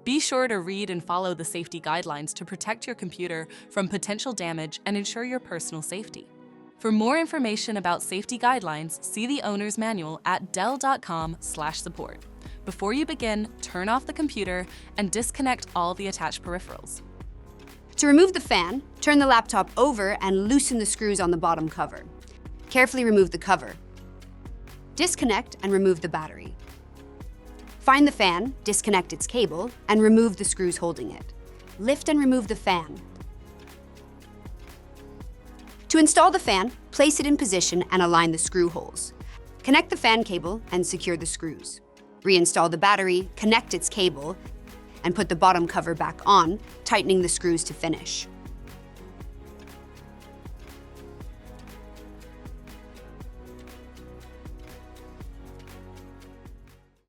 Be sure to read and follow the safety guidelines to protect your computer from potential damage and ensure your personal safety. For more information about safety guidelines, see the owner's manual at dell.com/support. Before you begin, turn off the computer and disconnect all the attached peripherals. To remove the fan, turn the laptop over and loosen the screws on the bottom cover. Carefully remove the cover. Disconnect and remove the battery. Find the fan, disconnect its cable, and remove the screws holding it. Lift and remove the fan. To install the fan, place it in position and align the screw holes. Connect the fan cable and secure the screws. Reinstall the battery, connect its cable, and put the bottom cover back on, tightening the screws to finish.